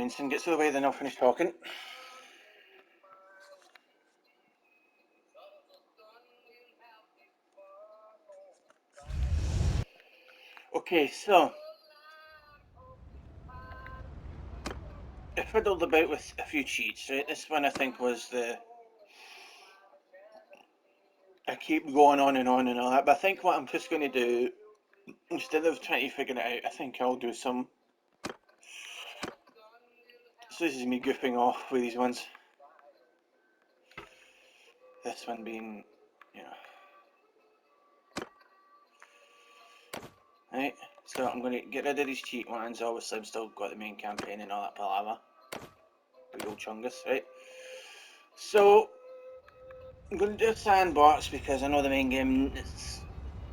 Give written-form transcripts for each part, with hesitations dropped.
Vincent gets away, then I'll finish talking. Okay, so I fiddled about with a few cheats, right? This one I think was I keep going on and on and all that, but I think what I'm just going to do, instead of trying to figure it out, I think I'll do some. So this is me goofing off with these ones. This one being, right. So I'm going to get rid of these cheat ones. Obviously, I've still got the main campaign and all that palaver. Big old chungus, right? So I'm going to do a sandbox because I know the main game, it's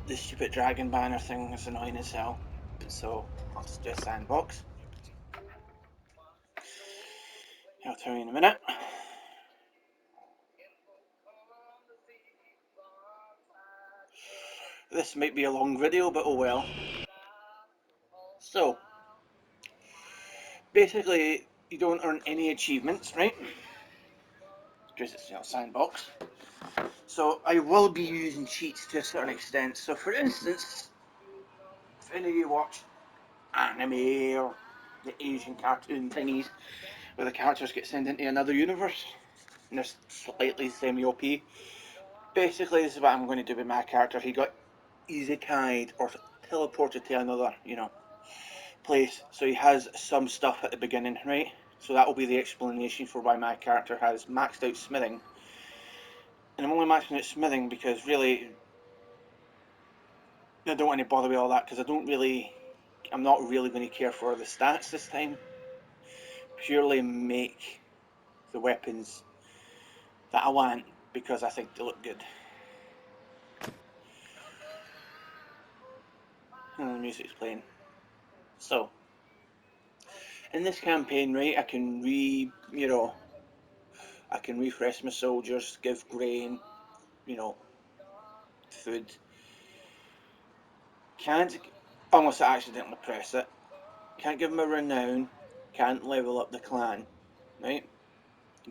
the stupid dragon banner thing is annoying as hell. So I'll just do a sandbox. I'll tell you in a minute. This might be a long video, but oh well. So, basically, you don't earn any achievements, right? Because it's sandbox. So I will be using cheats to a certain extent. So for instance, if any of you watch anime or the Asian cartoon thingies where the characters get sent into another universe and they're slightly semi-OP, basically this is what I'm going to do with my character. He got isekai'd or teleported to another, place. So he has some stuff at the beginning, right? So that will be the explanation for why my character has maxed out smithing. And I'm only maxing out smithing because really I don't want to bother with all that because I'm not really going to care for the stats this time. Purely make the weapons that I want because I think they look good. And the music's playing. So, in this campaign, right, I can I can refresh my soldiers, give grain, food. Can't, unless I accidentally press it. Can't give them a renown. Can't level up the clan, right?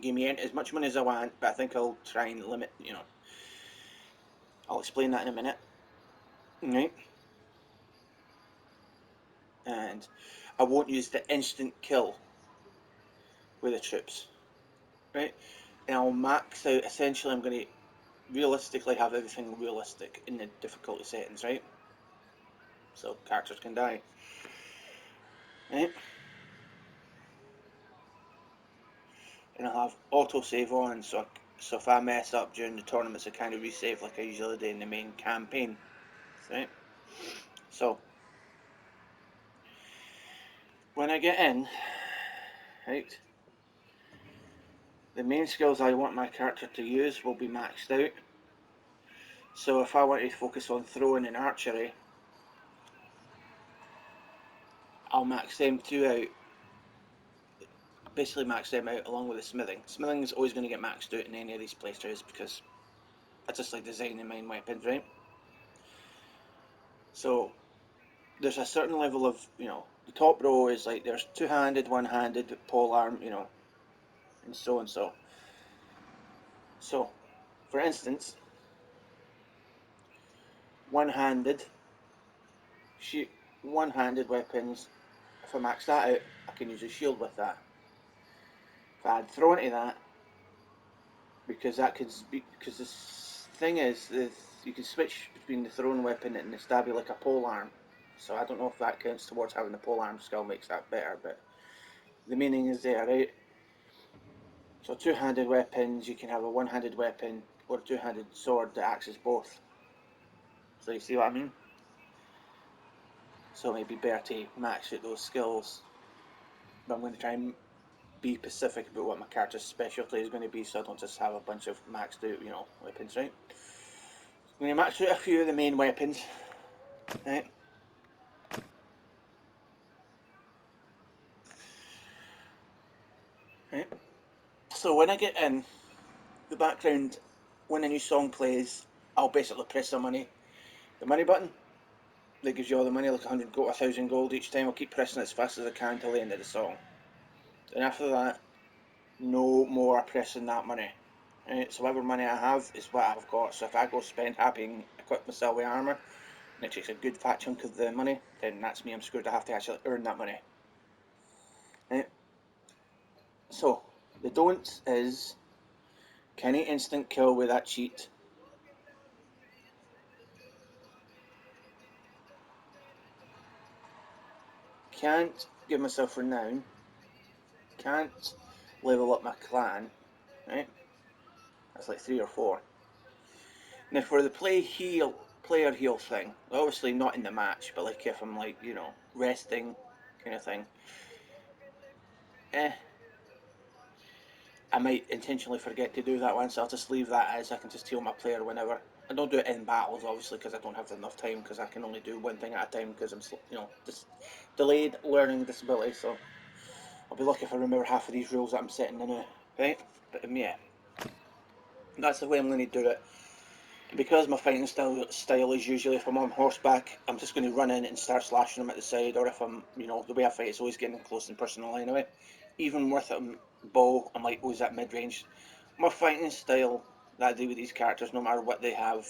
Give me as much money as I want, but I think I'll try and limit, I'll explain that in a minute. Right? And I won't use the instant kill with the troops. Right? And I'll max out, essentially I'm going to realistically have everything realistic in the difficulty settings, right? So characters can die. Right? And I'll have autosave on, so if I mess up during the tournaments I kind of resave like I usually do in the main campaign. Right? So when I get in, right, the main skills I want my character to use will be maxed out. So if I want to focus on throwing and archery, I'll max them two out. Basically max them out along with the smithing. Smithing is always going to get maxed out in any of these playthroughs because I just like designing my weapons, right? So there's a certain level of, the top row is like there's two-handed, one-handed, polearm, and so and so. So, for instance, one-handed weapons, if I max that out, I can use a shield with that. If I add throw into that, because this thing is, you can switch between the thrown weapon and the stabby like a polearm. So I don't know if that counts towards having the polearm skill makes that better, but the meaning is there, right? So two-handed weapons, you can have a one-handed weapon or a two-handed sword that acts as both. So you see what I mean? So it may be better to max out those skills. But I'm going to try and be specific about what my character's specialty is going to be so I don't just have a bunch of maxed out, weapons, right? I'm going to max out a few of the main weapons, right? Right? So when I get in, the background, when a new song plays, I'll basically press the money button. That gives you all the money, like 100 gold, 1,000 gold each time. I'll keep pressing it as fast as I can until the end of the song. Then after that, no more pressing that money. Right? So whatever money I have is what I've got. So if I go spend happy and equip myself with armour, and it takes a good fat chunk of the money, then that's me, I'm screwed. I have to actually earn that money. Right? So, the don'ts is, can he instant kill with that cheat? Can't give myself renown. Can't level up my clan. Right? That's like 3 or 4. Now for the player heal thing, obviously not in the match, but like if I'm like, you know, resting kind of thing, I might intentionally forget to do that one, so I'll just leave that as I can just heal my player whenever. I don't do it in battles, obviously, because I don't have enough time, because I can only do one thing at a time, because I'm, you know, just delayed learning disability, so I'll be lucky if I remember half of these rules that I'm setting in now, right? But yeah, that's the way I'm going to do it. And because my fighting style is usually, if I'm on horseback, I'm just going to run in and start slashing them at the side, or if I'm, you know, the way I fight is always getting close and personal anyway. Even with a bow, I'm like, oh, is that mid-range? My fighting style that I do with these characters, no matter what they have,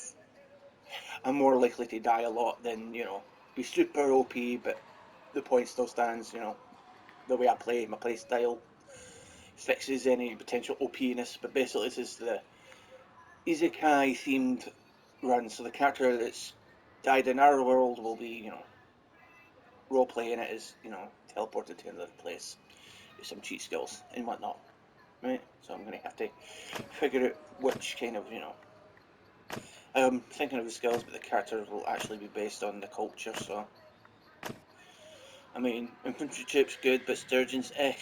I'm more likely to die a lot than, you know, be super OP, but the point still stands, you know, the way I play, my play style fixes any potential OPness, but basically this is the Isekai themed run, so the character that's died in our world will be, you know, role playing it as, you know, teleported to another place with some cheat skills and whatnot, right? So I'm going to have to figure out which kind of, you know, I'm thinking of the skills, but the character will actually be based on the culture, so. I mean, infantry troops good, but sturgeons, eh.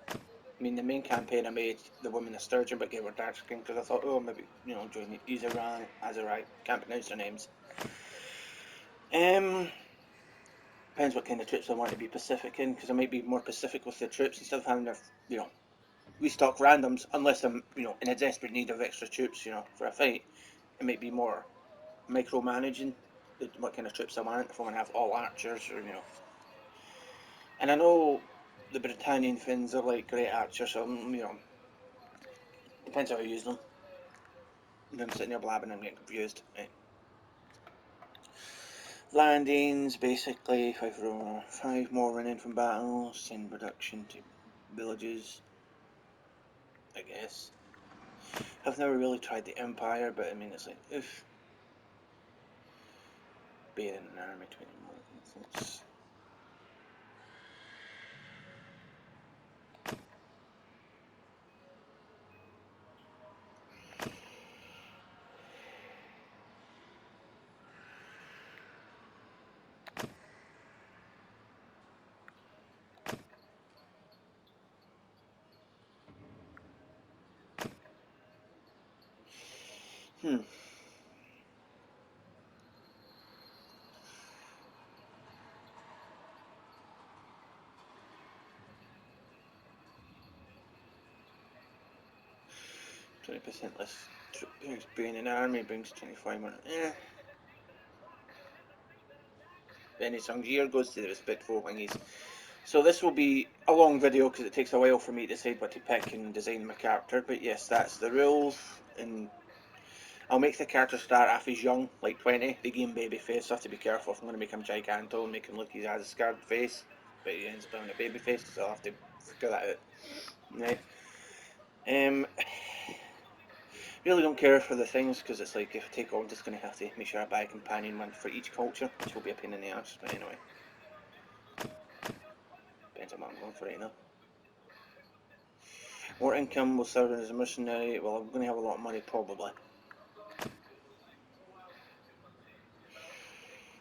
I mean, the main campaign I made, the woman a sturgeon, but gave her dark skin because I thought, oh, maybe, you know, join the Azari, can't pronounce their names. Depends what kind of troops I want to be Pacific in, because I might be more Pacific with the troops instead of having to, you know, restock randoms, unless I'm, you know, in a desperate need of extra troops, you know, for a fight. It might be more micromanaging what kind of troops I want, if I want to have all archers, or, you know. And I know the Britannian Finns are like great archers, so, you know, depends how I use them. I'm sitting there blabbing and getting confused. Right. Landings, basically, 5 more running from battles, send production to villages, I guess. I've never really tried the Empire, but I mean, it's like, if being in an army 20 months. Hmm. 20% less troops. Being in an army brings 25 more. Benny Sangir goes to the respectful thingies. So this will be a long video because it takes a while for me to decide what to pick and design my character. But yes, that's the rules, and I'll make the character start off as young, like 20. They give him baby face, so I have to be careful if I'm going to make him Giganto and make him look he has a scarred face, but he ends up having a baby face, so I'll have to figure that out. Right. Really don't care for the things, because it's like, if I take on, I'm just going to have to make sure I buy a companion one for each culture, which will be a pain in the ass, but anyway. Depends on what I'm going for right now. More income will serve as a mercenary. Well, I'm going to have a lot of money, probably.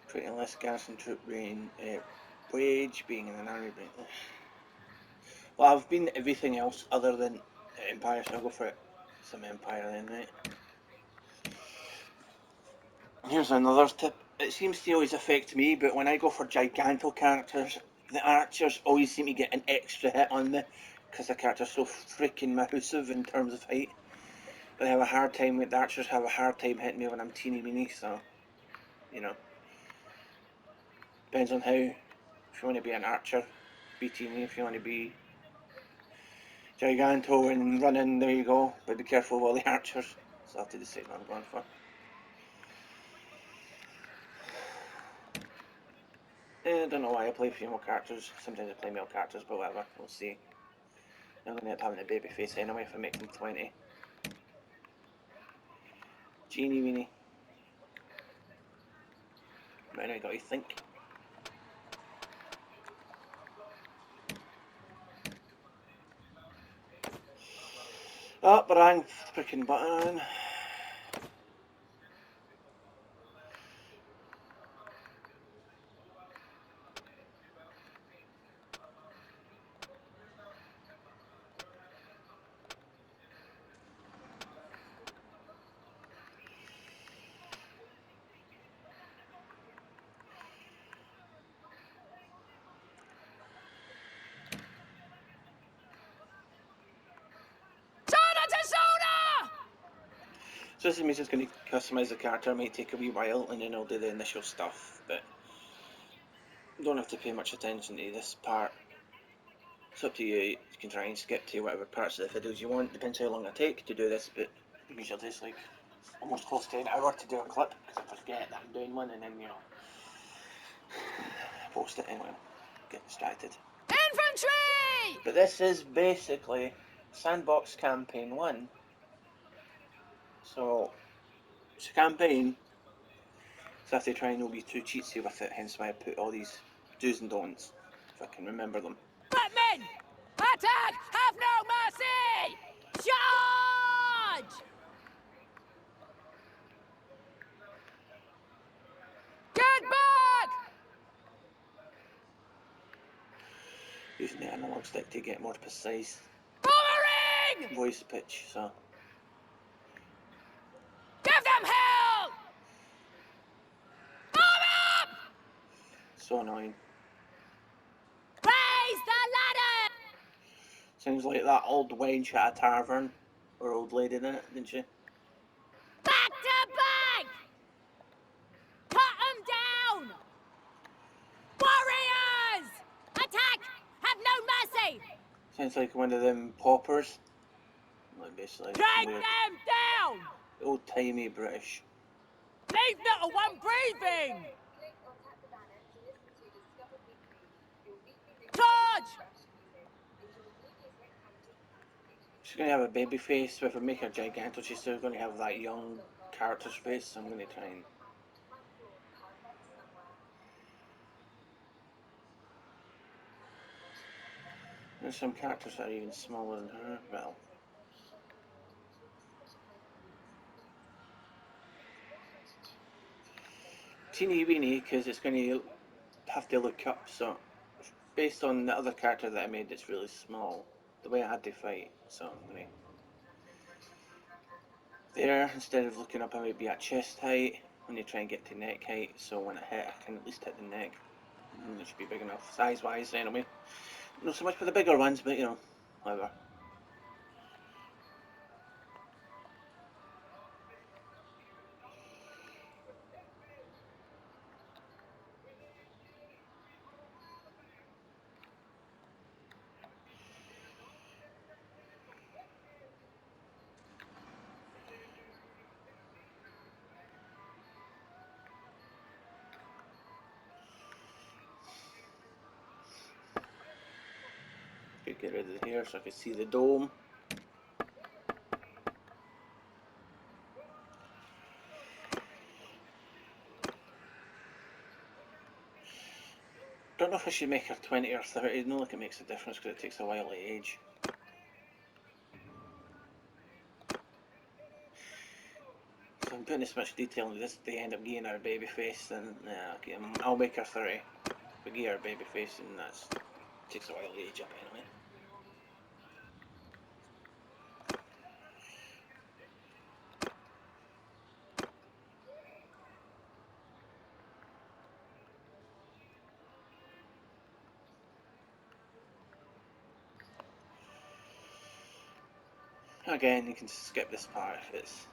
Creating less garrison troop wage, being in an army. Well, I've been everything else other than Empire, so I'll go for it. Some Empire then, right? Here's another tip. It seems to always affect me, but when I go for Giganto characters, the archers always seem to get an extra hit on me, because the character's so freaking massive in terms of height. But I have a hard time with the archers, have a hard time hitting me when I'm teeny weeny, so, you know. Depends on how, if you want to be an archer, be teeny. If you want to be Giganto and run in, there you go. But be careful of all the archers. So I have to decide what I'm going for. I don't know why I play female characters. Sometimes I play male characters, but whatever. We'll see. I'm going to end up having a baby face anyway if I make them 20. Genie weenie. Right now you got to think. Oh, wrong freaking button. So this means it's going to customise the character. It might take a wee while and then I'll do the initial stuff, but you don't have to pay much attention to this part. It's up to you. You can try and skip to whatever parts of the videos you want. Depends how long I take to do this, but usually it takes like almost close to an hour to do a clip because I forget that I'm doing one and then, you know, post it anyway. Get distracted. Infantry! But this is basically Sandbox Campaign 1. So, it's a campaign. So I have to try and not be too cheatsy with it, hence why I put all these do's and don'ts, if I can remember them. Batman! Attack! Have no mercy! Charge! Get back! Using the analog stick to get more precise Bombering! voice pitch, so. Give them hell! Bomb up! So annoying. Raise the ladder! Sounds like that old wench at a tavern, or old lady in it, didn't she? Back to back! Cut them down! Warriors! Attack! Have no mercy! Sounds like one of them paupers. Like basically Drag weird, them down! old-timey British. Leave not a one breathing! Charge! She's going to have a baby face, so if I make her gigantic, she's still going to have that young character's face, so I'm going to try and... There's some characters that are even smaller than her, well... Teeny weeny, because it's going to have to look up, so... Based on the other character that I made, it's really small. The way I had to fight, so I'm going to... There, instead of looking up, I might be at chest height. When you try and get to neck height, so when I hit, I can at least hit the neck. And it should be big enough, size-wise, anyway. Not so much for the bigger ones, but you know, whatever. Could get rid of the hair so I could see the dome. Don't know if I should make her 20 or 30. I don't think it makes a difference because it takes a while to age. So I'm putting this much detail into this, they end up getting her baby face, then okay, I'll make her 30. But get her baby face, and that's takes a while to age up anyway. Again, you can skip this part if it's...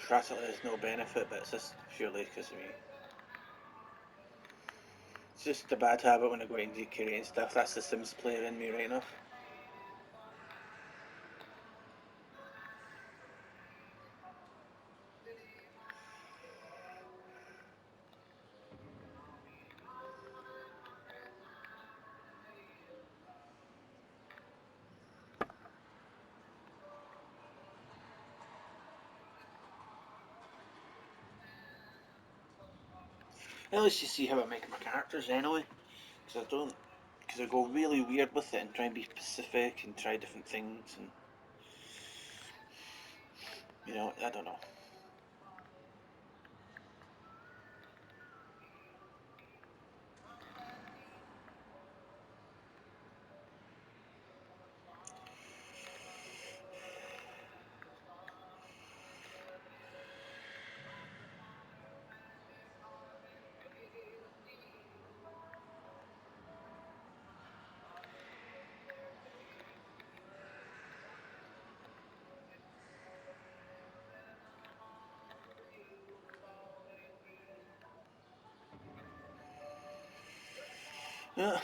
practically there's no benefit, but it's just purely because of me. It's just a bad habit when I go into carrying stuff. That's the Sims player in me right enough. At least you see how I make my characters anyway. Because I go really weird with it and try and be specific and try different things and, you know, I don't know. Yeah.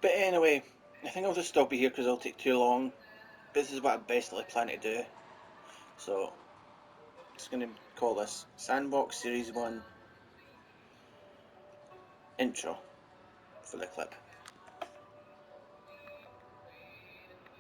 But anyway, I think I'll just stop it here because it'll take too long. This is what I basically plan to do. So, just going to call this Sandbox Series 1 intro for the clip.